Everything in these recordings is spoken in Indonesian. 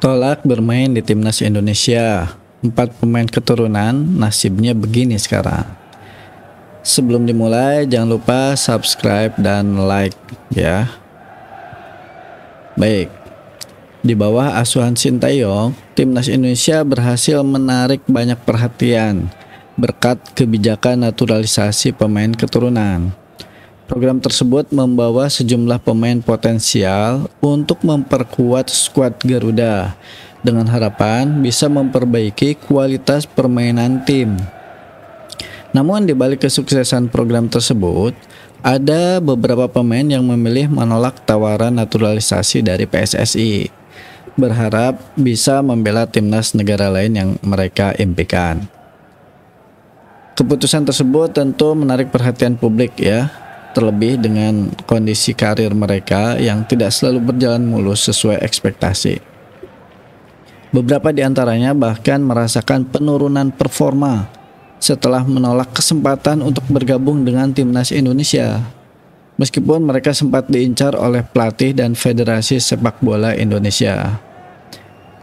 Tolak bermain di timnas Indonesia. 4 pemain keturunan, nasibnya begini sekarang. Sebelum dimulai, jangan lupa subscribe dan like ya. Baik, di bawah asuhan Sintayong, timnas Indonesia berhasil menarik banyak perhatian berkat kebijakan naturalisasi pemain keturunan. Program tersebut membawa sejumlah pemain potensial untuk memperkuat skuad Garuda dengan harapan bisa memperbaiki kualitas permainan tim. Namun di balik kesuksesan program tersebut, ada beberapa pemain yang memilih menolak tawaran naturalisasi dari PSSI, berharap bisa membela timnas negara lain yang mereka impikan. Keputusan tersebut tentu menarik perhatian publik ya, terlebih dengan kondisi karir mereka yang tidak selalu berjalan mulus sesuai ekspektasi. Beberapa di antaranya bahkan merasakan penurunan performa setelah menolak kesempatan untuk bergabung dengan timnas Indonesia. Meskipun mereka sempat diincar oleh pelatih dan Federasi Sepak Bola Indonesia.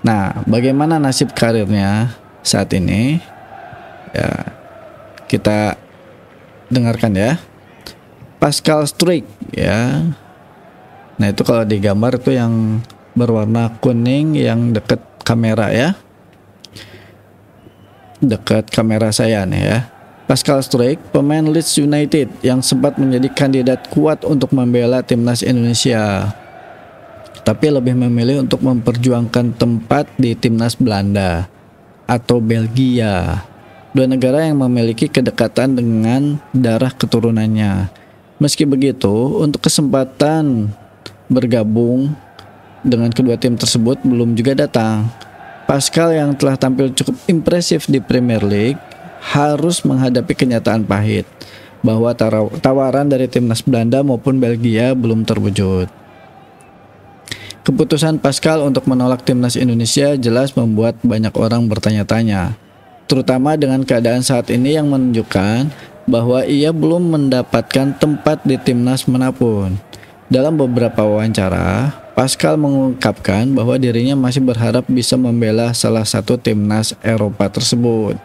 Nah, bagaimana nasib karirnya saat ini? Ya, kita dengarkan ya. Pascal Struijk ya. Nah, itu kalau digambar itu yang berwarna kuning yang dekat kamera ya. Dekat kamera saya nih ya. Pascal Struijk, pemain Leeds United yang sempat menjadi kandidat kuat untuk membela timnas Indonesia, tapi lebih memilih untuk memperjuangkan tempat di timnas Belanda atau Belgia, dua negara yang memiliki kedekatan dengan darah keturunannya. Meski begitu, untuk kesempatan bergabung dengan kedua tim tersebut belum juga datang. Pascal yang telah tampil cukup impresif di Premier League harus menghadapi kenyataan pahit bahwa tawaran dari timnas Belanda maupun Belgia belum terwujud. Keputusan Pascal untuk menolak timnas Indonesia jelas membuat banyak orang bertanya-tanya, terutama dengan keadaan saat ini yang menunjukkan bahwa ia belum mendapatkan tempat di timnas manapun. Dalam beberapa wawancara, Pascal mengungkapkan bahwa dirinya masih berharap bisa membela salah satu timnas Eropa tersebut.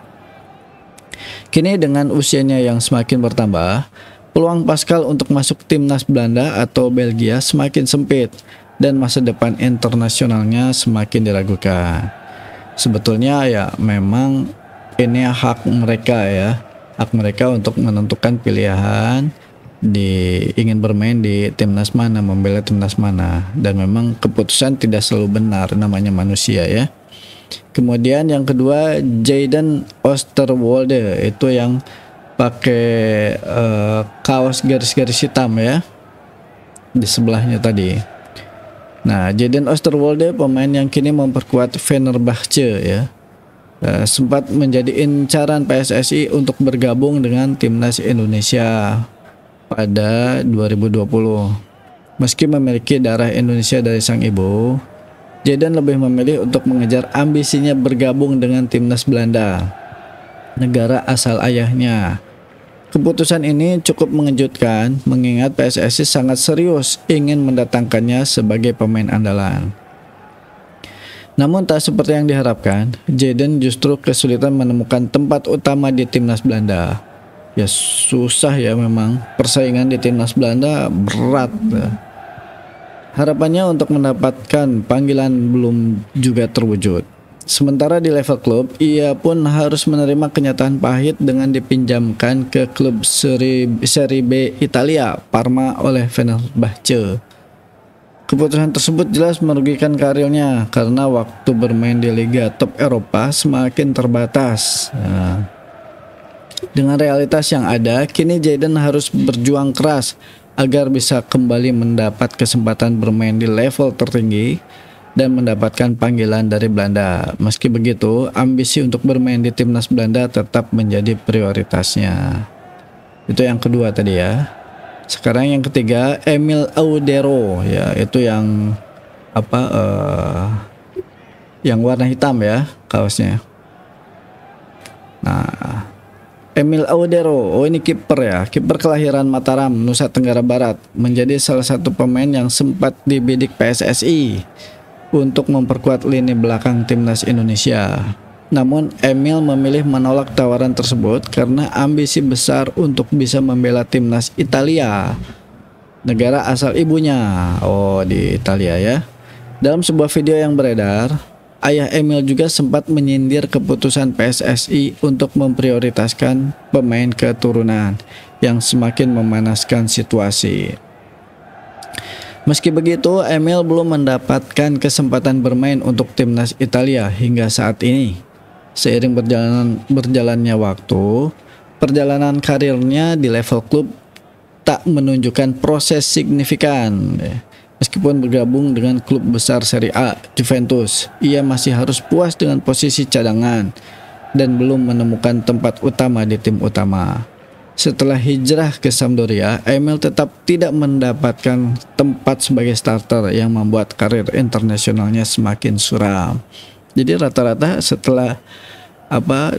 Kini dengan usianya yang semakin bertambah, peluang Pascal untuk masuk timnas Belanda atau Belgia semakin sempit dan masa depan internasionalnya semakin diragukan. Sebetulnya ya memang ini hak mereka ya. Hak mereka untuk menentukan pilihan ingin bermain di timnas mana, membela timnas mana, dan memang keputusan tidak selalu benar, namanya manusia ya. Kemudian yang kedua, Jayden Oosterwolde, itu yang pakai kaos garis-garis hitam ya di sebelahnya tadi. Nah, Jayden Oosterwolde pemain yang kini memperkuat Fenerbahce ya. Sempat menjadi incaran PSSI untuk bergabung dengan timnas Indonesia pada 2020. Meski memiliki darah Indonesia dari sang ibu, Jayden lebih memilih untuk mengejar ambisinya bergabung dengan timnas Belanda, negara asal ayahnya. Keputusan ini cukup mengejutkan mengingat PSSI sangat serius ingin mendatangkannya sebagai pemain andalan. Namun tak seperti yang diharapkan, Jayden justru kesulitan menemukan tempat utama di timnas Belanda. Ya susah ya memang, persaingan di timnas Belanda berat. Harapannya untuk mendapatkan panggilan belum juga terwujud. Sementara di level klub, ia pun harus menerima kenyataan pahit dengan dipinjamkan ke klub Serie B Italia, Parma oleh Fenerbahce. Keputusan tersebut jelas merugikan karirnya karena waktu bermain di Liga Top Eropa semakin terbatas. Nah, dengan realitas yang ada, kini Jayden harus berjuang keras agar bisa kembali mendapat kesempatan bermain di level tertinggi dan mendapatkan panggilan dari Belanda. Meski begitu, ambisi untuk bermain di timnas Belanda tetap menjadi prioritasnya. Itu yang kedua tadi ya. Sekarang yang ketiga, Emil Audero ya, itu yang yang warna hitam ya kaosnya. Nah, Emil Audero, oh ini kiper ya, kiper kelahiran Mataram, Nusa Tenggara Barat, menjadi salah satu pemain yang sempat dibidik PSSI untuk memperkuat lini belakang timnas Indonesia. Namun Emil memilih menolak tawaran tersebut karena ambisi besar untuk bisa membela timnas Italia, negara asal ibunya. Oh, di Italia ya. Dalam sebuah video yang beredar, ayah Emil juga sempat menyindir keputusan PSSI untuk memprioritaskan pemain keturunan yang semakin memanaskan situasi. Meski begitu, Emil belum mendapatkan kesempatan bermain untuk timnas Italia hingga saat ini. Seiring berjalannya waktu, perjalanan karirnya di level klub tak menunjukkan proses signifikan. Meskipun bergabung dengan klub besar Serie A, Juventus, ia masih harus puas dengan posisi cadangan dan belum menemukan tempat utama di tim utama. Setelah hijrah ke Sampdoria, Emil tetap tidak mendapatkan tempat sebagai starter yang membuat karir internasionalnya semakin suram. Jadi rata-rata setelah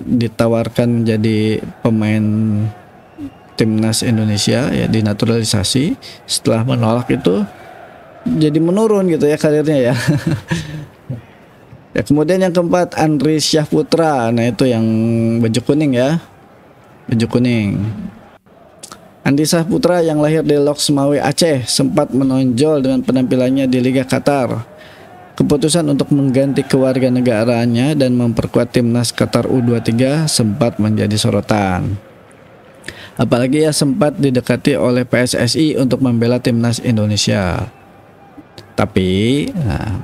ditawarkan menjadi pemain timnas Indonesia ya, dinaturalisasi, setelah menolak itu jadi menurun gitu ya karirnya ya. Ya, kemudian yang keempat, Andri Syahputra. Nah, itu yang baju kuning ya. Baju kuning. Andri Syahputra yang lahir di Lok Sumawe, Aceh, sempat menonjol dengan penampilannya di Liga Qatar. Keputusan untuk mengganti kewarganegaraannya dan memperkuat timnas Qatar U23 sempat menjadi sorotan. Apalagi ia sempat didekati oleh PSSI untuk membela timnas Indonesia. Tapi,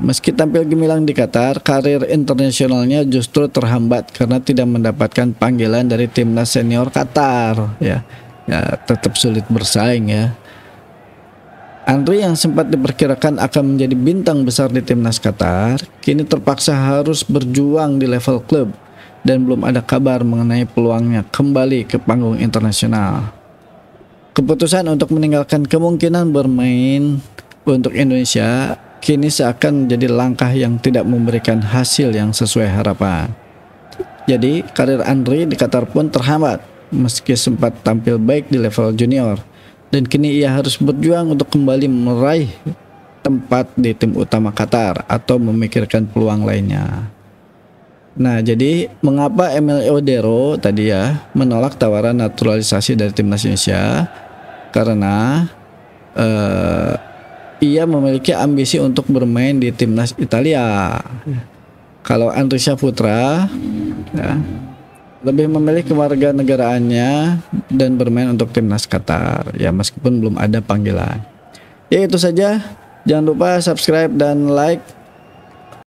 meski tampil gemilang di Qatar, karir internasionalnya justru terhambat karena tidak mendapatkan panggilan dari timnas senior Qatar. Ya, tetap sulit bersaing ya. Andri yang sempat diperkirakan akan menjadi bintang besar di timnas Qatar, kini terpaksa harus berjuang di level klub dan belum ada kabar mengenai peluangnya kembali ke panggung internasional. Keputusan untuk meninggalkan kemungkinan bermain untuk Indonesia kini seakan menjadi langkah yang tidak memberikan hasil yang sesuai harapan. Jadi karir Andri di Qatar pun terhambat meski sempat tampil baik di level junior, dan kini ia harus berjuang untuk kembali meraih tempat di tim utama Qatar atau memikirkan peluang lainnya. Nah, jadi mengapa Emil Eudero tadi ya menolak tawaran naturalisasi dari timnas Indonesia? Karena ia memiliki ambisi untuk bermain di timnas Italia. Kalau Andri Syahputra ya, lebih memilih kewarganegaraannya dan bermain untuk timnas Qatar ya, meskipun belum ada panggilan. Ya, itu saja. Jangan lupa subscribe dan like